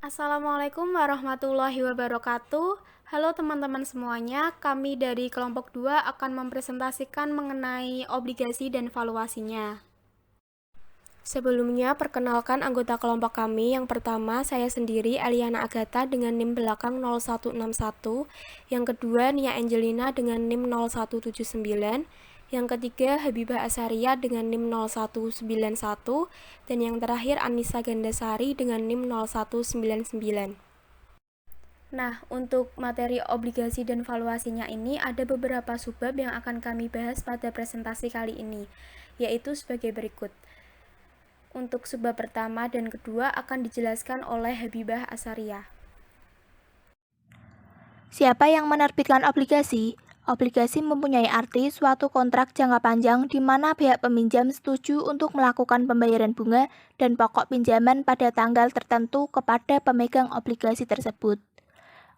Assalamualaikum warahmatullahi wabarakatuh. Halo teman-teman semuanya, kami dari kelompok 2 akan mempresentasikan mengenai obligasi dan valuasinya. Sebelumnya, perkenalkan anggota kelompok kami. Yang pertama, saya sendiri, Eliana Agatha dengan NIM belakang 0161. Yang kedua, Nia Angelina dengan NIM 0179. Yang ketiga, Habibah Asaria dengan NIM 0191. Dan yang terakhir, Anissa Gandasari dengan NIM 0199. Nah, untuk materi obligasi dan valuasinya ini ada beberapa subbab yang akan kami bahas pada presentasi kali ini, yaitu sebagai berikut. Untuk subbab pertama dan kedua akan dijelaskan oleh Habibah Asaria. Siapa yang menerbitkan obligasi? Obligasi mempunyai arti suatu kontrak jangka panjang di mana pihak peminjam setuju untuk melakukan pembayaran bunga dan pokok pinjaman pada tanggal tertentu kepada pemegang obligasi tersebut.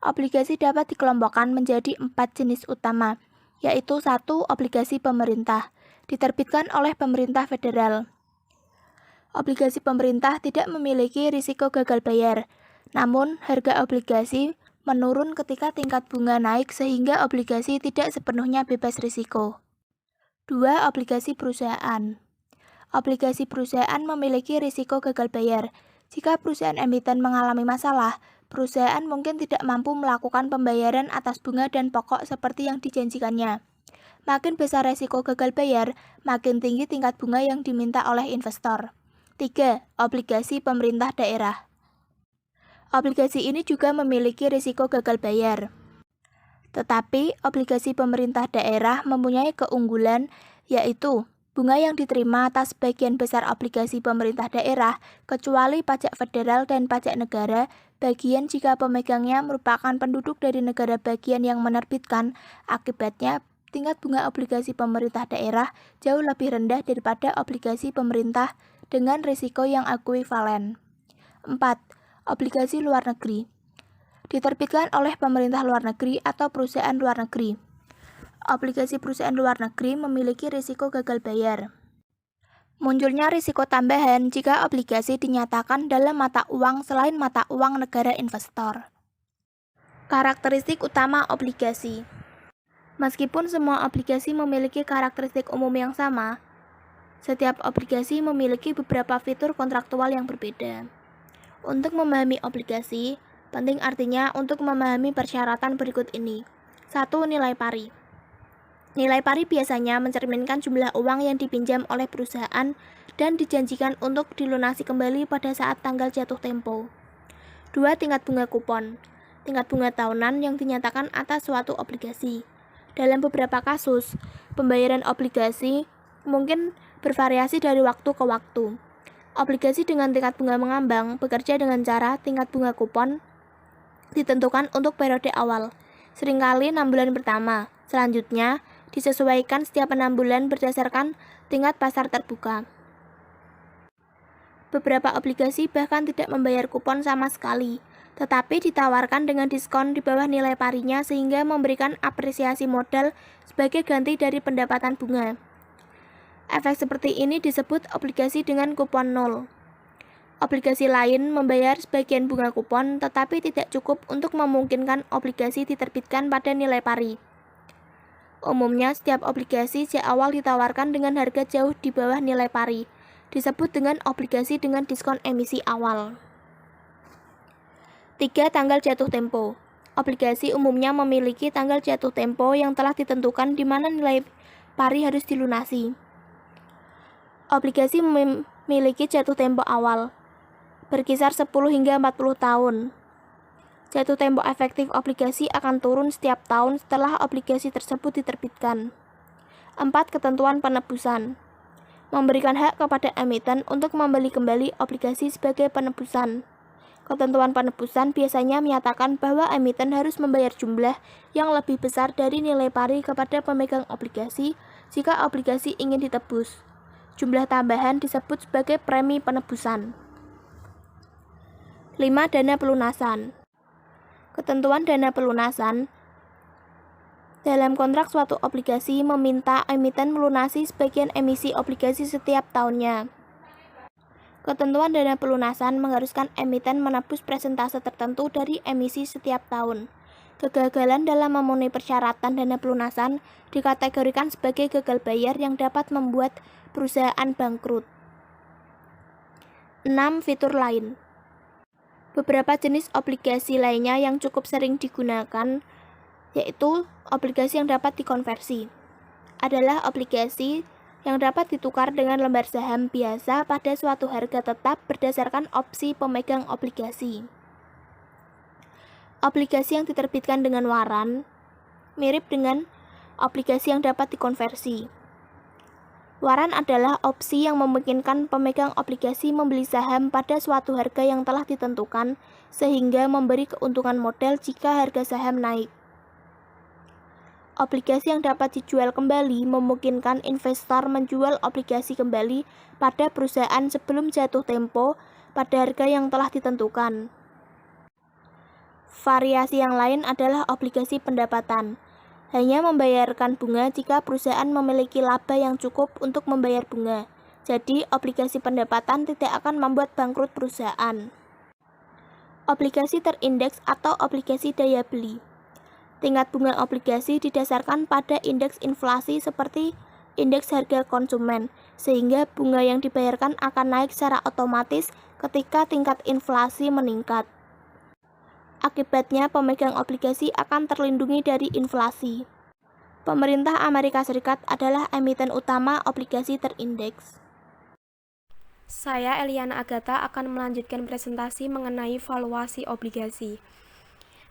Obligasi dapat dikelompokkan menjadi 4 jenis utama, yaitu 1. Obligasi pemerintah, diterbitkan oleh pemerintah federal. Obligasi pemerintah tidak memiliki risiko gagal bayar, namun harga obligasi menurun ketika tingkat bunga naik sehingga obligasi tidak sepenuhnya bebas risiko. 2. Obligasi perusahaan. Obligasi perusahaan memiliki risiko gagal bayar. Jika perusahaan emiten mengalami masalah, perusahaan mungkin tidak mampu melakukan pembayaran atas bunga dan pokok seperti yang dijanjikannya. Makin besar risiko gagal bayar, makin tinggi tingkat bunga yang diminta oleh investor. 3. Obligasi pemerintah daerah. Obligasi ini juga memiliki risiko gagal bayar. Tetapi, obligasi pemerintah daerah mempunyai keunggulan, yaitu bunga yang diterima atas sebagian besar obligasi pemerintah daerah, kecuali pajak federal dan pajak negara, bagian jika pemegangnya merupakan penduduk dari negara bagian yang menerbitkan. Akibatnya, tingkat bunga obligasi pemerintah daerah jauh lebih rendah daripada obligasi pemerintah dengan risiko yang ekuivalen. 4. Obligasi luar negeri. Diterbitkan oleh pemerintah luar negeri atau perusahaan luar negeri. Obligasi perusahaan luar negeri memiliki risiko gagal bayar. Munculnya risiko tambahan jika obligasi dinyatakan dalam mata uang selain mata uang negara investor. Karakteristik utama obligasi. Meskipun semua obligasi memiliki karakteristik umum yang sama, setiap obligasi memiliki beberapa fitur kontraktual yang berbeda. Untuk memahami obligasi, penting artinya untuk memahami persyaratan berikut ini. 1. Nilai pari. Nilai pari biasanya mencerminkan jumlah uang yang dipinjam oleh perusahaan dan dijanjikan untuk dilunasi kembali pada saat tanggal jatuh tempo. 2. Tingkat bunga kupon. Tingkat bunga tahunan yang dinyatakan atas suatu obligasi. Dalam beberapa kasus, pembayaran obligasi mungkin bervariasi dari waktu ke waktu. Obligasi dengan tingkat bunga mengambang bekerja dengan cara tingkat bunga kupon ditentukan untuk periode awal, seringkali 6 bulan pertama. Selanjutnya, disesuaikan setiap 6 bulan berdasarkan tingkat pasar terbuka. Beberapa obligasi bahkan tidak membayar kupon sama sekali, tetapi ditawarkan dengan diskon di bawah nilai parinya sehingga memberikan apresiasi modal sebagai ganti dari pendapatan bunga. Efek seperti ini disebut obligasi dengan kupon nol. Obligasi lain membayar sebagian bunga kupon tetapi tidak cukup untuk memungkinkan obligasi diterbitkan pada nilai pari. Umumnya setiap obligasi sejak awal ditawarkan dengan harga jauh di bawah nilai pari, disebut dengan obligasi dengan diskon emisi awal. 3. Tanggal jatuh tempo. Obligasi umumnya memiliki tanggal jatuh tempo yang telah ditentukan di mana nilai pari harus dilunasi. Obligasi memiliki jatuh tempo awal, berkisar 10 hingga 40 tahun. Jatuh tempo efektif obligasi akan turun setiap tahun setelah obligasi tersebut diterbitkan. 4. Ketentuan penebusan. Memberikan hak kepada emiten untuk membeli kembali obligasi sebagai penebusan. Ketentuan penebusan biasanya menyatakan bahwa emiten harus membayar jumlah yang lebih besar dari nilai pari kepada pemegang obligasi jika obligasi ingin ditebus. Jumlah tambahan disebut sebagai premi penebusan. 5. Dana pelunasan. Ketentuan dana pelunasan. Dalam kontrak suatu obligasi meminta emiten melunasi sebagian emisi obligasi setiap tahunnya. Ketentuan dana pelunasan mengharuskan emiten menebus persentase tertentu dari emisi setiap tahun. Kegagalan dalam memenuhi persyaratan dana pelunasan dikategorikan sebagai gagal bayar yang dapat membuat perusahaan bangkrut. 6. Fitur lain. Beberapa jenis obligasi lainnya yang cukup sering digunakan yaitu obligasi yang dapat dikonversi. Adalah obligasi yang dapat ditukar dengan lembar saham biasa pada suatu harga tetap berdasarkan opsi pemegang obligasi. Obligasi yang diterbitkan dengan waran mirip dengan obligasi yang dapat dikonversi. Waran adalah opsi yang memungkinkan pemegang obligasi membeli saham pada suatu harga yang telah ditentukan sehingga memberi keuntungan modal jika harga saham naik. Obligasi yang dapat dijual kembali memungkinkan investor menjual obligasi kembali pada perusahaan sebelum jatuh tempo pada harga yang telah ditentukan. Variasi yang lain adalah obligasi pendapatan. Hanya membayarkan bunga jika perusahaan memiliki laba yang cukup untuk membayar bunga. Jadi, obligasi pendapatan tidak akan membuat bangkrut perusahaan. Obligasi terindeks atau obligasi daya beli. Tingkat bunga obligasi didasarkan pada indeks inflasi seperti indeks harga konsumen, sehingga bunga yang dibayarkan akan naik secara otomatis ketika tingkat inflasi meningkat. Akibatnya, pemegang obligasi akan terlindungi dari inflasi. Pemerintah Amerika Serikat adalah emiten utama obligasi terindeks. Saya, Eliana Agatha, akan melanjutkan presentasi mengenai valuasi obligasi.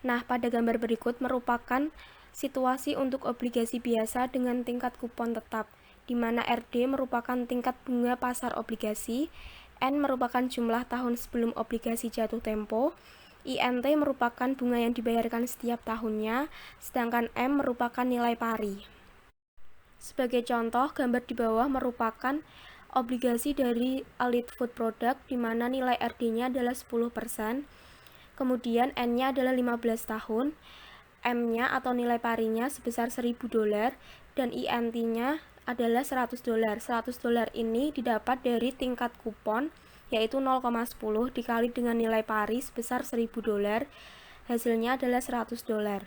Nah, pada gambar berikut merupakan situasi untuk obligasi biasa dengan tingkat kupon tetap, di mana RD merupakan tingkat bunga pasar obligasi, N merupakan jumlah tahun sebelum obligasi jatuh tempo, INT merupakan bunga yang dibayarkan setiap tahunnya, sedangkan M merupakan nilai pari. Sebagai contoh, gambar di bawah merupakan obligasi dari Elite Food Product di mana nilai RD-nya adalah 10%, kemudian N-nya adalah 15 tahun, M-nya atau nilai parinya sebesar $1.000, dan INT-nya adalah $100. $100 ini didapat dari tingkat kupon yaitu 0,10 dikali dengan nilai pari sebesar $1.000, hasilnya adalah $100.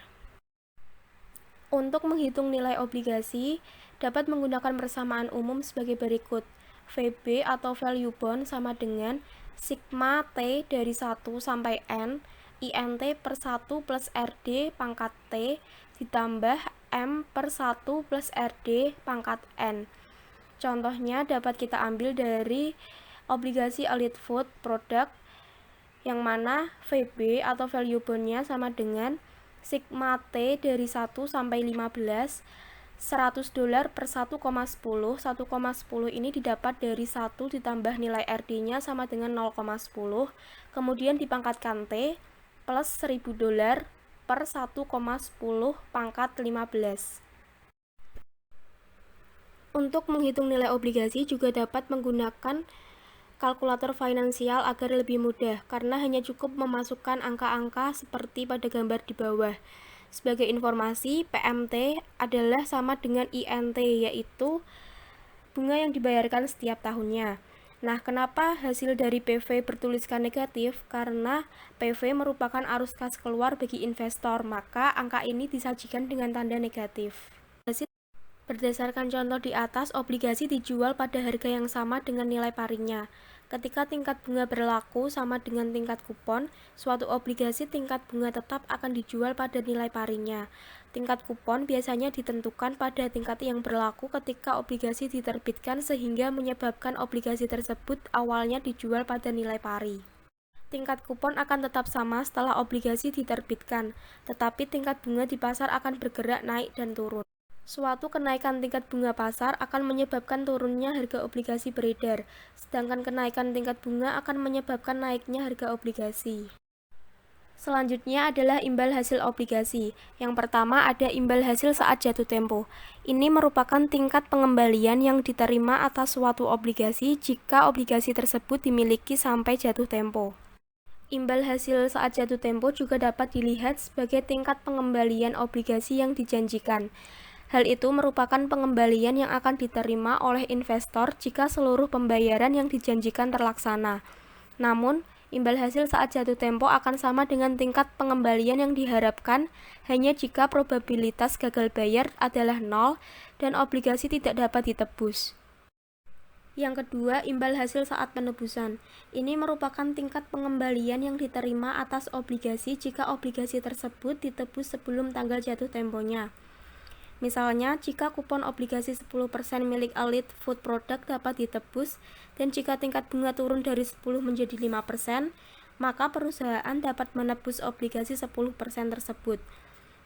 Untuk menghitung nilai obligasi, dapat menggunakan persamaan umum sebagai berikut. VB atau value bond sama dengan sigma T dari 1 sampai N, INT per 1 plus RD pangkat T, ditambah M per 1 plus RD pangkat N. Contohnya dapat kita ambil dari obligasi Elite Food Product yang mana VB atau value bond-nya sama dengan sigma T dari 1 sampai 15, $100 per 1,10. 1,10 ini didapat dari 1 ditambah nilai RD-nya sama dengan 0,10, kemudian dipangkatkan T plus $1.000 per 1,10 pangkat 15. Untuk menghitung nilai obligasi juga dapat menggunakan kalkulator finansial agar lebih mudah, karena hanya cukup memasukkan angka-angka seperti pada gambar di bawah. Sebagai informasi, PMT adalah sama dengan INT, yaitu bunga yang dibayarkan setiap tahunnya. Nah, kenapa hasil dari PV bertuliskan negatif? Karena PV merupakan arus kas keluar bagi investor, maka angka ini disajikan dengan tanda negatif. Berdasarkan contoh di atas, obligasi dijual pada harga yang sama dengan nilai parinya. Ketika tingkat bunga berlaku sama dengan tingkat kupon, suatu obligasi tingkat bunga tetap akan dijual pada nilai parinya. Tingkat kupon biasanya ditentukan pada tingkat yang berlaku ketika obligasi diterbitkan sehingga menyebabkan obligasi tersebut awalnya dijual pada nilai pari. Tingkat kupon akan tetap sama setelah obligasi diterbitkan, tetapi tingkat bunga di pasar akan bergerak naik dan turun. Suatu kenaikan tingkat bunga pasar akan menyebabkan turunnya harga obligasi beredar, sedangkan kenaikan tingkat bunga akan menyebabkan naiknya harga obligasi. Selanjutnya adalah imbal hasil obligasi. Yang pertama ada imbal hasil saat jatuh tempo. Ini merupakan tingkat pengembalian yang diterima atas suatu obligasi jika obligasi tersebut dimiliki sampai jatuh tempo. Imbal hasil saat jatuh tempo juga dapat dilihat sebagai tingkat pengembalian obligasi yang dijanjikan. Hal itu merupakan pengembalian yang akan diterima oleh investor jika seluruh pembayaran yang dijanjikan terlaksana. Namun, imbal hasil saat jatuh tempo akan sama dengan tingkat pengembalian yang diharapkan hanya jika probabilitas gagal bayar adalah 0 dan obligasi tidak dapat ditebus. Yang kedua, imbal hasil saat penebusan. Ini merupakan tingkat pengembalian yang diterima atas obligasi jika obligasi tersebut ditebus sebelum tanggal jatuh temponya. Misalnya, jika kupon obligasi 10% milik Elite Food Product dapat ditebus dan jika tingkat bunga turun dari 10 menjadi 5%, maka perusahaan dapat menebus obligasi 10% tersebut,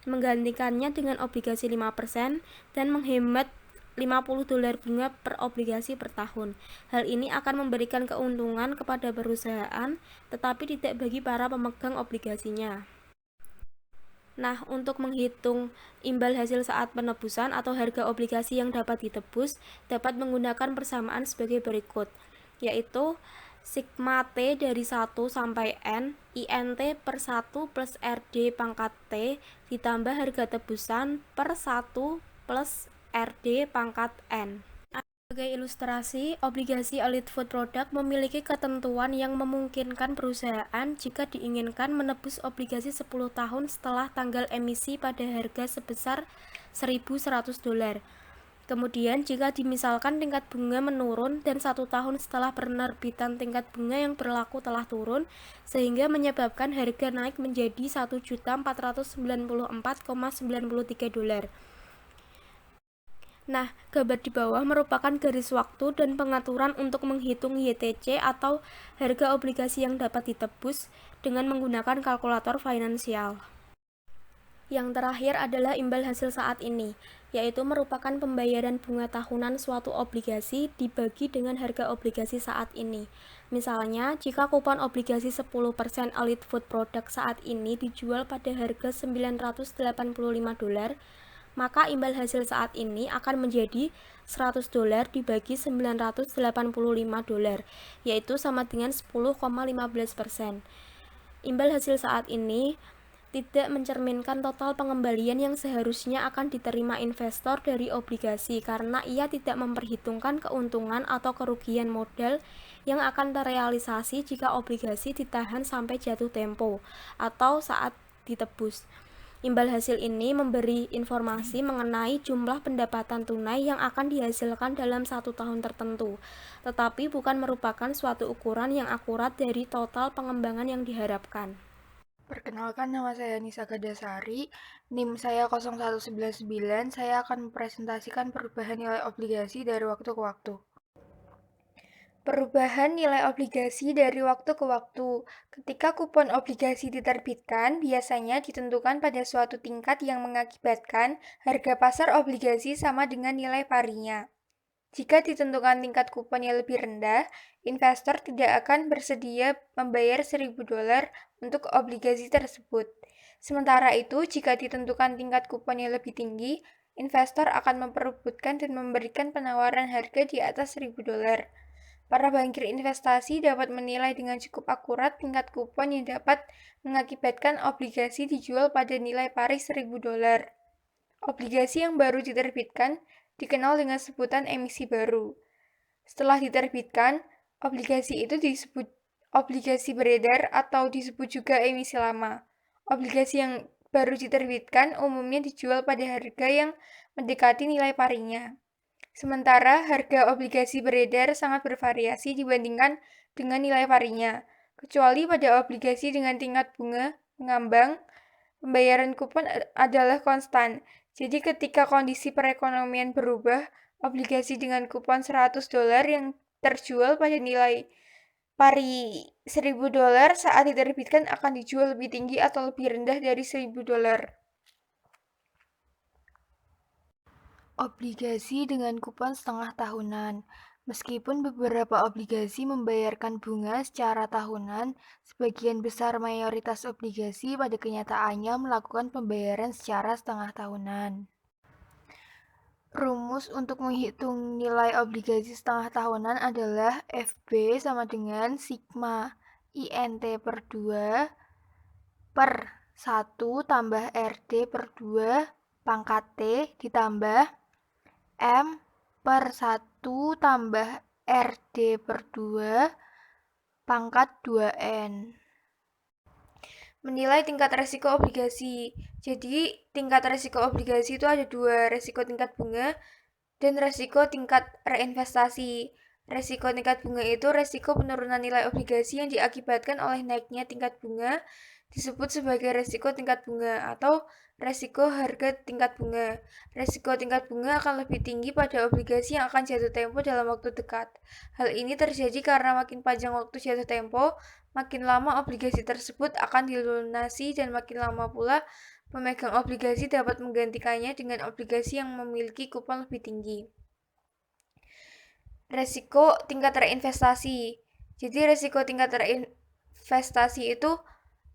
menggantikannya dengan obligasi 5% dan menghemat $50 bunga per obligasi per tahun. Hal ini akan memberikan keuntungan kepada perusahaan, tetapi tidak bagi para pemegang obligasinya. Nah, untuk menghitung imbal hasil saat penebusan atau harga obligasi yang dapat ditebus, dapat menggunakan persamaan sebagai berikut, yaitu sigma T dari 1 sampai N, INT per 1 plus RD pangkat T, ditambah harga tebusan per 1 plus RD pangkat N. Sebagai ilustrasi, obligasi Elite Food Product memiliki ketentuan yang memungkinkan perusahaan jika diinginkan menebus obligasi 10 tahun setelah tanggal emisi pada harga sebesar $1.100. Kemudian, jika dimisalkan tingkat bunga menurun dan 1 tahun setelah penerbitan tingkat bunga yang berlaku telah turun, sehingga menyebabkan harga naik menjadi $1.494,93. Nah, gambar di bawah merupakan garis waktu dan pengaturan untuk menghitung YTC atau harga obligasi yang dapat ditebus dengan menggunakan kalkulator finansial. Yang terakhir adalah imbal hasil saat ini, yaitu merupakan pembayaran bunga tahunan suatu obligasi dibagi dengan harga obligasi saat ini. Misalnya, jika kupon obligasi 10% Elite Food Product saat ini dijual pada harga $985, maka imbal hasil saat ini akan menjadi $100 dibagi $985, yaitu sama dengan 10,15%. Imbal hasil saat ini tidak mencerminkan total pengembalian yang seharusnya akan diterima investor dari obligasi karena ia tidak memperhitungkan keuntungan atau kerugian modal yang akan terrealisasi jika obligasi ditahan sampai jatuh tempo atau saat ditebus. Imbal hasil ini memberi informasi mengenai jumlah pendapatan tunai yang akan dihasilkan dalam 1 tahun tertentu, tetapi bukan merupakan suatu ukuran yang akurat dari total pengembangan yang diharapkan. Perkenalkan, nama saya Nisa Gadasari, NIM saya 0199, saya akan mempresentasikan perubahan nilai obligasi dari waktu ke waktu. Perubahan nilai obligasi dari waktu ke waktu. Ketika kupon obligasi diterbitkan, biasanya ditentukan pada suatu tingkat yang mengakibatkan harga pasar obligasi sama dengan nilai parinya. Jika ditentukan tingkat kupon yang lebih rendah, investor tidak akan bersedia membayar $1.000 untuk obligasi tersebut. Sementara itu, jika ditentukan tingkat kupon yang lebih tinggi, investor akan memperebutkan dan memberikan penawaran harga di atas $1.000. Para bankir investasi dapat menilai dengan cukup akurat tingkat kupon yang dapat mengakibatkan obligasi dijual pada nilai pari $1.000. Obligasi yang baru diterbitkan dikenal dengan sebutan emisi baru. Setelah diterbitkan, obligasi itu disebut obligasi beredar atau disebut juga emisi lama. Obligasi yang baru diterbitkan umumnya dijual pada harga yang mendekati nilai parinya. Sementara harga obligasi beredar sangat bervariasi dibandingkan dengan nilai parinya, kecuali pada obligasi dengan tingkat bunga mengambang, pembayaran kupon adalah konstan. Jadi ketika kondisi perekonomian berubah, obligasi dengan kupon $100 yang terjual pada nilai pari $1.000 saat diterbitkan akan dijual lebih tinggi atau lebih rendah dari $1.000. Obligasi dengan kupon setengah tahunan. Meskipun beberapa obligasi membayarkan bunga secara tahunan, sebagian besar mayoritas obligasi pada kenyataannya melakukan pembayaran secara setengah tahunan. Rumus untuk menghitung nilai obligasi setengah tahunan adalah FB sama dengan sigma INT per 2 per 1 tambah RD per 2 pangkat T ditambah M per 1 tambah RD per 2 pangkat 2N. Menilai tingkat resiko obligasi. Jadi, tingkat resiko obligasi itu ada dua, resiko tingkat bunga dan resiko tingkat reinvestasi. Resiko tingkat bunga itu resiko penurunan nilai obligasi yang diakibatkan oleh naiknya tingkat bunga, disebut sebagai resiko tingkat bunga atau resiko harga tingkat bunga. Resiko tingkat bunga akan lebih tinggi pada obligasi yang akan jatuh tempo dalam waktu dekat. Hal ini terjadi karena makin panjang waktu jatuh tempo, makin lama obligasi tersebut akan dilunasi dan makin lama pula pemegang obligasi dapat menggantikannya dengan obligasi yang memiliki kupon lebih tinggi. Resiko tingkat reinvestasi. Jadi resiko tingkat reinvestasi itu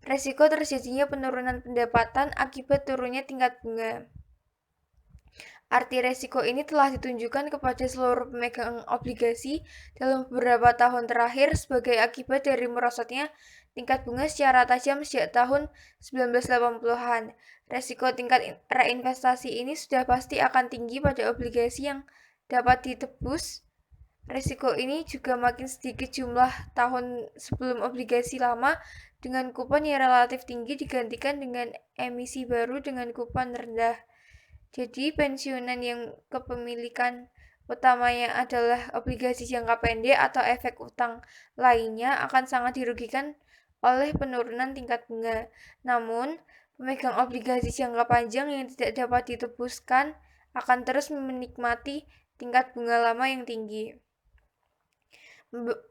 resiko terjadinya penurunan pendapatan akibat turunnya tingkat bunga. Arti resiko ini telah ditunjukkan kepada seluruh pemegang obligasi dalam beberapa tahun terakhir sebagai akibat dari merosotnya tingkat bunga secara tajam sejak tahun 1980-an. Resiko tingkat reinvestasi ini sudah pasti akan tinggi pada obligasi yang dapat ditebus. Resiko ini juga makin sedikit jumlah tahun sebelum obligasi lama dengan kupon yang relatif tinggi digantikan dengan emisi baru dengan kupon rendah. Jadi pensiunan yang kepemilikan utamanya adalah obligasi jangka pendek atau efek utang lainnya akan sangat dirugikan oleh penurunan tingkat bunga. Namun, pemegang obligasi jangka panjang yang tidak dapat ditebuskan akan terus menikmati tingkat bunga lama yang tinggi.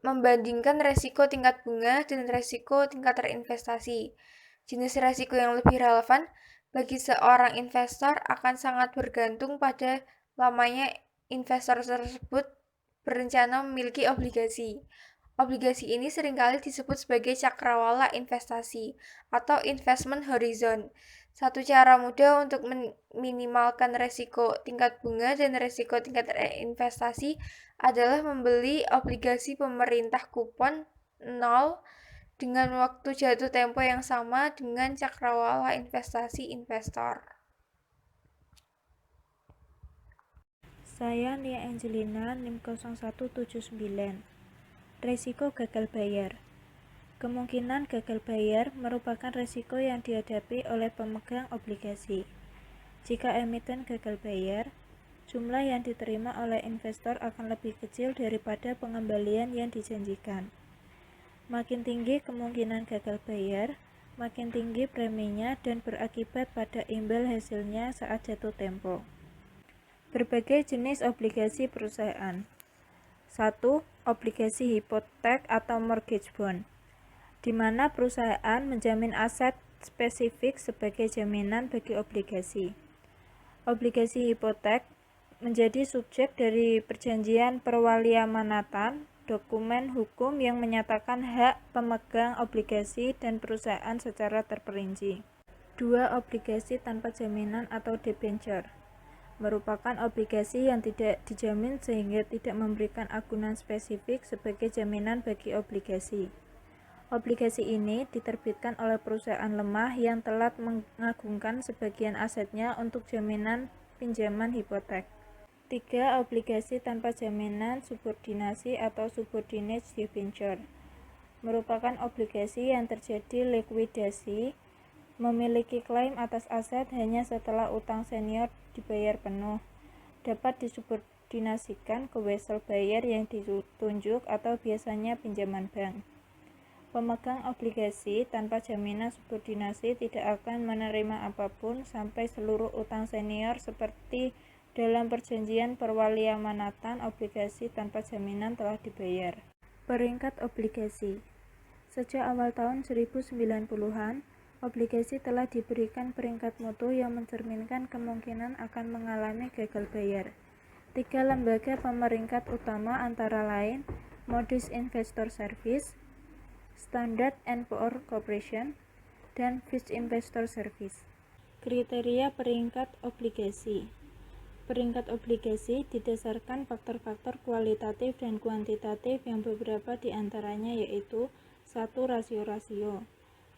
Membandingkan resiko tingkat bunga dan resiko tingkat reinvestasi. Jenis resiko yang lebih relevan bagi seorang investor akan sangat bergantung pada lamanya investor tersebut berencana memiliki obligasi. Obligasi ini seringkali disebut sebagai cakrawala investasi atau investment horizon. Satu cara mudah untuk meminimalkan resiko tingkat bunga dan resiko tingkat investasi adalah membeli obligasi pemerintah kupon 0 dengan waktu jatuh tempo yang sama dengan cakrawala investasi investor. Saya Nia Angelina, NIM 0179. Resiko gagal bayar. Kemungkinan gagal bayar merupakan resiko yang dihadapi oleh pemegang obligasi. Jika emiten gagal bayar, jumlah yang diterima oleh investor akan lebih kecil daripada pengembalian yang dijanjikan. Makin tinggi kemungkinan gagal bayar, makin tinggi preminya dan berakibat pada imbal hasilnya saat jatuh tempo. Berbagai jenis obligasi perusahaan. 1. Obligasi hipotek atau mortgage bond, di mana perusahaan menjamin aset spesifik sebagai jaminan bagi obligasi. Obligasi hipotek menjadi subjek dari perjanjian perwaliamanatan, dokumen hukum yang menyatakan hak pemegang obligasi dan perusahaan secara terperinci. 2. Obligasi tanpa jaminan atau debenture merupakan obligasi yang tidak dijamin sehingga tidak memberikan agunan spesifik sebagai jaminan bagi obligasi. Obligasi ini diterbitkan oleh perusahaan lemah yang telat mengagungkan sebagian asetnya untuk jaminan pinjaman hipotek. 3. Obligasi tanpa jaminan subordinasi atau subordinate debenture merupakan obligasi yang terjadi likuidasi, memiliki klaim atas aset hanya setelah utang senior dibayar penuh, dapat disubordinasikan ke wesel buyer yang ditunjuk atau biasanya pinjaman bank. Pemegang obligasi tanpa jaminan subordinasi tidak akan menerima apapun sampai seluruh utang senior seperti dalam perjanjian perwaliamanatan obligasi tanpa jaminan telah dibayar. Peringkat obligasi. Sejak awal tahun 1990-an, obligasi telah diberikan peringkat mutu yang mencerminkan kemungkinan akan mengalami gagal bayar. 3 lembaga pemeringkat utama antara lain Moody's Investor Service, Standard & Poor's Corporation, dan Fitch Investor Service. Kriteria peringkat obligasi. Peringkat obligasi didasarkan faktor-faktor kualitatif dan kuantitatif yang beberapa diantaranya yaitu 1. Rasio-rasio,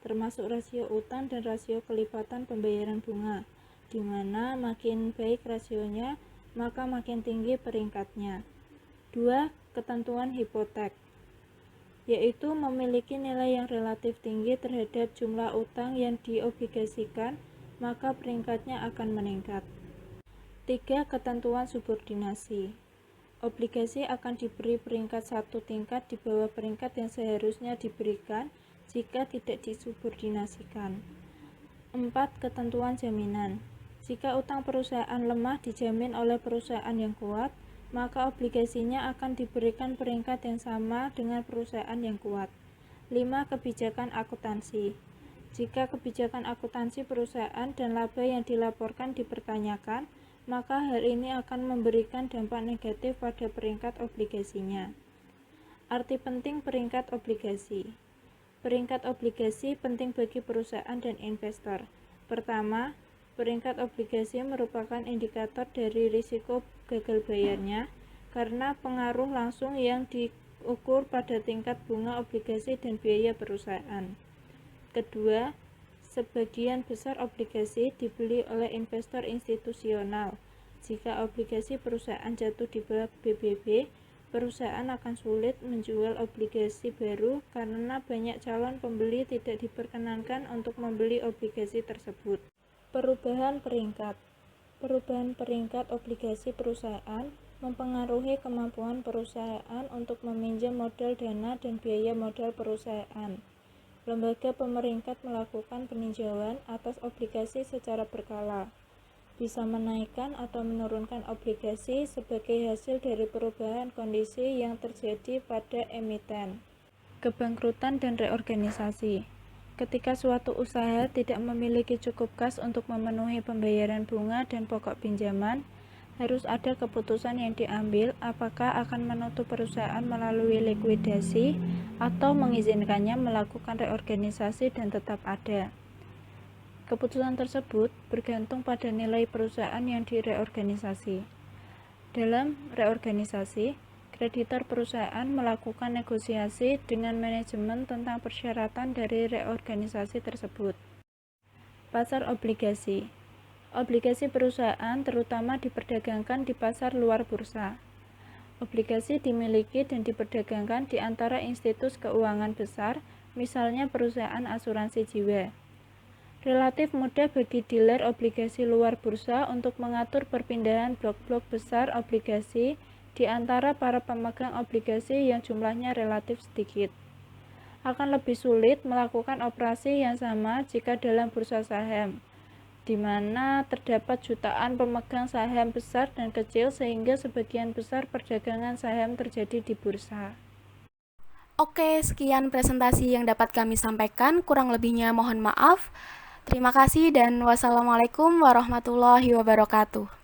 termasuk rasio utang dan rasio kelipatan pembayaran bunga. di mana makin baik rasionya, maka makin tinggi peringkatnya. 2. Ketentuan hipotek, yaitu memiliki nilai yang relatif tinggi terhadap jumlah utang yang diobligasikan, maka peringkatnya akan meningkat. 3. Ketentuan subordinasi, obligasi akan diberi peringkat satu tingkat di bawah peringkat yang seharusnya diberikan jika tidak disubordinasikan. 4. Ketentuan jaminan, jika utang perusahaan lemah dijamin oleh perusahaan yang kuat, maka obligasinya akan diberikan peringkat yang sama dengan perusahaan yang kuat. 5. Kebijakan akuntansi, jika kebijakan akuntansi perusahaan dan laba yang dilaporkan dipertanyakan, maka hal ini akan memberikan dampak negatif pada peringkat obligasinya. Arti penting peringkat obligasi. Peringkat obligasi penting bagi perusahaan dan investor. Pertama, peringkat obligasi merupakan indikator dari risiko gagal bayarnya karena pengaruh langsung yang diukur pada tingkat bunga obligasi dan biaya perusahaan. Kedua, sebagian besar obligasi dibeli oleh investor institusional. Jika obligasi perusahaan jatuh di bawah BBB, perusahaan akan sulit menjual obligasi baru karena banyak calon pembeli tidak diperkenankan untuk membeli obligasi tersebut. Perubahan peringkat. Perubahan peringkat obligasi perusahaan mempengaruhi kemampuan perusahaan untuk meminjam modal dana dan biaya modal perusahaan. Lembaga pemeringkat melakukan peninjauan atas obligasi secara berkala, bisa menaikkan atau menurunkan obligasi sebagai hasil dari perubahan kondisi yang terjadi pada emiten. Kebangkrutan dan reorganisasi. Ketika suatu usaha tidak memiliki cukup kas untuk memenuhi pembayaran bunga dan pokok pinjaman, harus ada keputusan yang diambil apakah akan menutup perusahaan melalui likuidasi atau mengizinkannya melakukan reorganisasi dan tetap ada. Keputusan tersebut bergantung pada nilai perusahaan yang direorganisasi. Dalam reorganisasi, kreditor perusahaan melakukan negosiasi dengan manajemen tentang persyaratan dari reorganisasi tersebut. Pasar obligasi. Obligasi perusahaan terutama diperdagangkan di pasar luar bursa. Obligasi dimiliki dan diperdagangkan di antara institusi keuangan besar, misalnya perusahaan asuransi jiwa. Relatif mudah bagi dealer obligasi luar bursa untuk mengatur perpindahan blok-blok besar obligasi di antara para pemegang obligasi yang jumlahnya relatif sedikit. Akan lebih sulit melakukan operasi yang sama jika dalam bursa saham, di mana terdapat jutaan pemegang saham besar dan kecil sehingga sebagian besar perdagangan saham terjadi di bursa. Oke, sekian presentasi yang dapat kami sampaikan. Kurang lebihnya mohon maaf. Terima kasih dan wassalamualaikum warahmatullahi wabarakatuh.